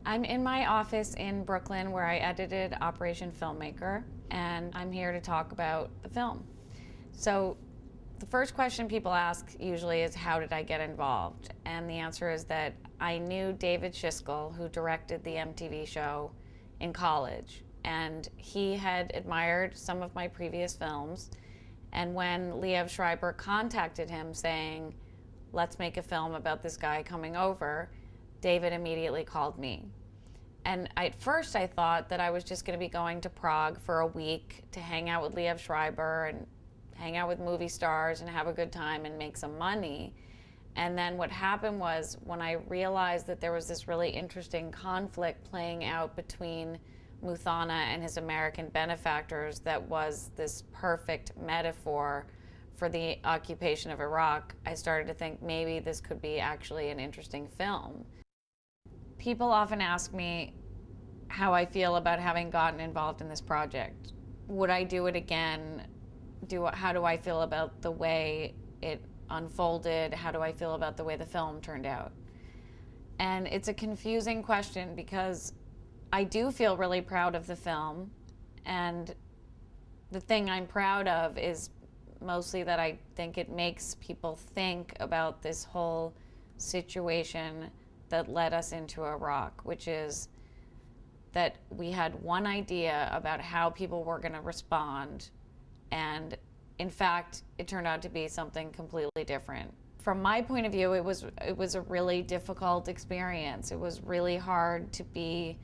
I'm in my office in Brooklyn where I edited Operation Filmmaker, and I'm here to talk about the film. So the first question people ask usually is, how did I get involved? And the answer is that I knew David Schiskal, who directed the MTV show, in college. And he had admired some of my previous films. And when Liev Schreiber contacted him saying, let's make a film about this guy coming over, David immediately called me. And at first I thought that I was just going to be going to Prague for a week to hang out with Liev Schreiber and hang out with movie stars and have a good time and make some money. And then what happened was, when I realized that there was this really interesting conflict playing out between Muthana and his American benefactors that was this perfect metaphor for the occupation of Iraq, I started to think maybe this could be actually an interesting film. People often ask me how I feel about having gotten involved in this project. Would I do it again? How do I feel about the way it unfolded? How do I feel about the way the film turned out? And it's a confusing question because I do feel really proud of the film, and the thing I'm proud of is mostly that I think it makes people think about this whole situation that led us into Iraq, which is that we had one idea about how people were going to respond, and in fact it turned out to be something completely different. From my point of view, it was a really difficult experience. It was really hard to be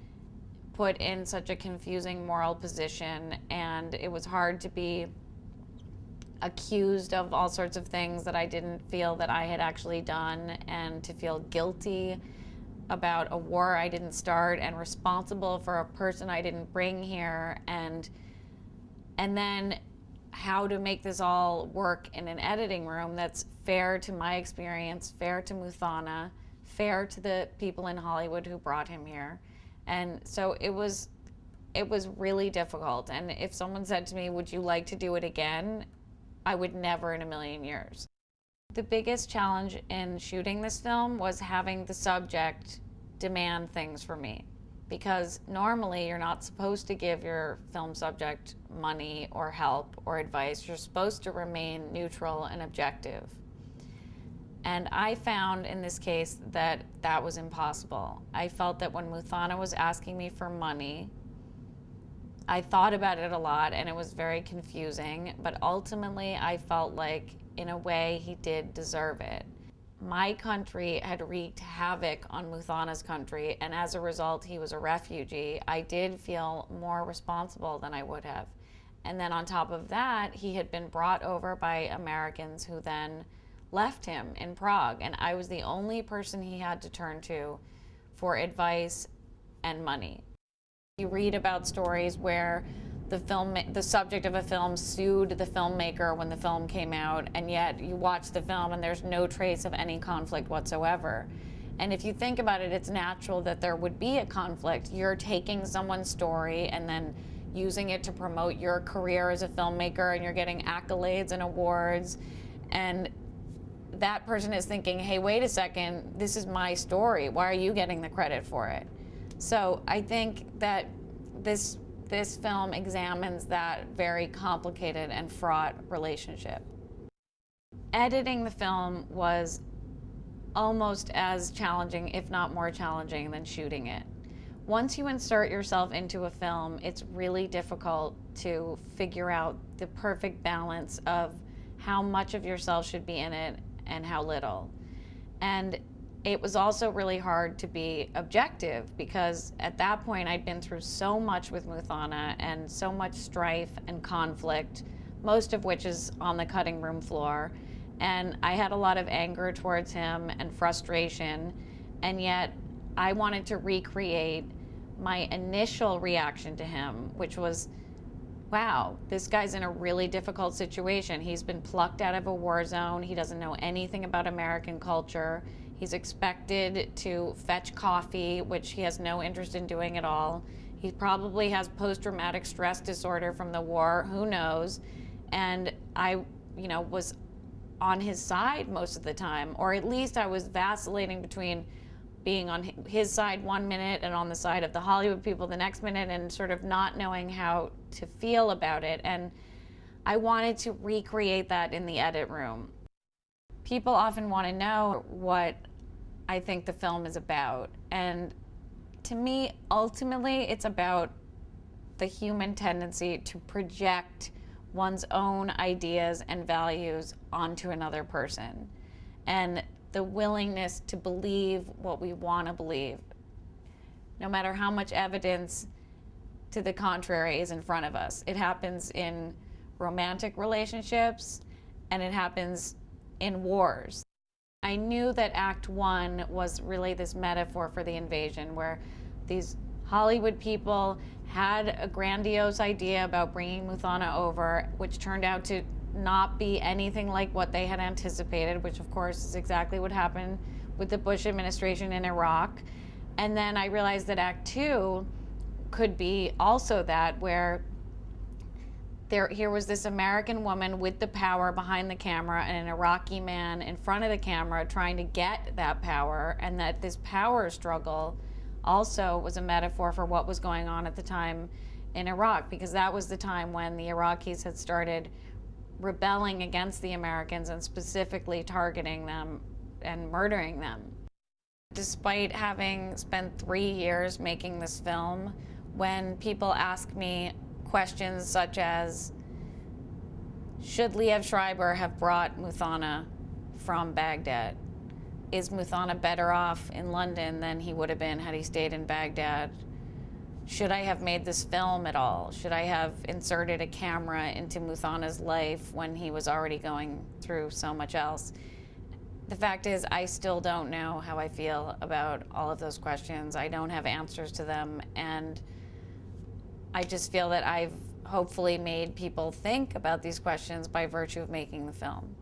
put in such a confusing moral position, and it was hard to be accused of all sorts of things that I didn't feel that I had actually done, and to feel guilty about a war I didn't start and responsible for a person I didn't bring here, and then how to make this all work in an editing room that's fair to my experience, fair to Muthana, fair to the people in Hollywood who brought him here. And so it was really difficult. And if someone said to me, would you like to do it again? I would never in a million years. The biggest challenge in shooting this film was having the subject demand things for me. Because normally you're not supposed to give your film subject money or help or advice. You're supposed to remain neutral and objective. And I found in this case that that was impossible. I felt that when Muthana was asking me for money, I thought about it a lot and it was very confusing, but ultimately I felt like in a way he did deserve it. My country had wreaked havoc on Muthana's country, and as a result he was a refugee. I did feel more responsible than I would have. And then on top of that, he had been brought over by Americans who then left him in Prague, and I was the only person he had to turn to for advice and money. You read about stories where the subject of a film sued the filmmaker when the film came out, and yet you watch the film and there's no trace of any conflict whatsoever. And if you think about it, it's natural that there would be a conflict. You're taking someone's story and then using it to promote your career as a filmmaker, and you're getting accolades and awards, and that person is thinking, hey, wait a second, this is my story. Why are you getting the credit for it? So I think that this film examines that very complicated and fraught relationship. Editing the film was almost as challenging, if not more challenging, than shooting it. Once you insert yourself into a film, it's really difficult to figure out the perfect balance of how much of yourself should be in it and how little. And it was also really hard to be objective, because at that point I'd been through so much with Muthana and so much strife and conflict, most of which is on the cutting room floor. And I had a lot of anger towards him and frustration, and yet I wanted to recreate my initial reaction to him, which was, wow, this guy's in a really difficult situation. He's been plucked out of a war zone. He doesn't know anything about American culture. He's expected to fetch coffee, which he has no interest in doing at all. He probably has post-traumatic stress disorder from the war, who knows? And I, was on his side most of the time, or at least I was vacillating between being on his side one minute and on the side of the Hollywood people the next minute, and sort of not knowing how to feel about it. And I wanted to recreate that in the edit room. People often want to know what I think the film is about. And to me, ultimately, it's about the human tendency to project one's own ideas and values onto another person, and the willingness to believe what we want to believe, no matter how much evidence to the contrary is in front of us. It happens in romantic relationships, and it happens in wars. I knew that Act One was really this metaphor for the invasion, where these Hollywood people had a grandiose idea about bringing Muthana over, which turned out to not be anything like what they had anticipated, which of course is exactly what happened with the Bush administration in Iraq. And then I realized that Act Two could be also that, where here was this American woman with the power behind the camera and an Iraqi man in front of the camera trying to get that power, and that this power struggle also was a metaphor for what was going on at the time in Iraq, because that was the time when the Iraqis had started rebelling against the Americans and specifically targeting them and murdering them. Despite having spent 3 years making this film, when people ask me questions such as, should Liev Schreiber have brought Muthana from Baghdad? Is Muthana better off in London than he would have been had he stayed in Baghdad? Should I have made this film at all? Should I have inserted a camera into Muthana's life when he was already going through so much else? The fact is, I still don't know how I feel about all of those questions. I don't have answers to them, and I just feel that I've hopefully made people think about these questions by virtue of making the film.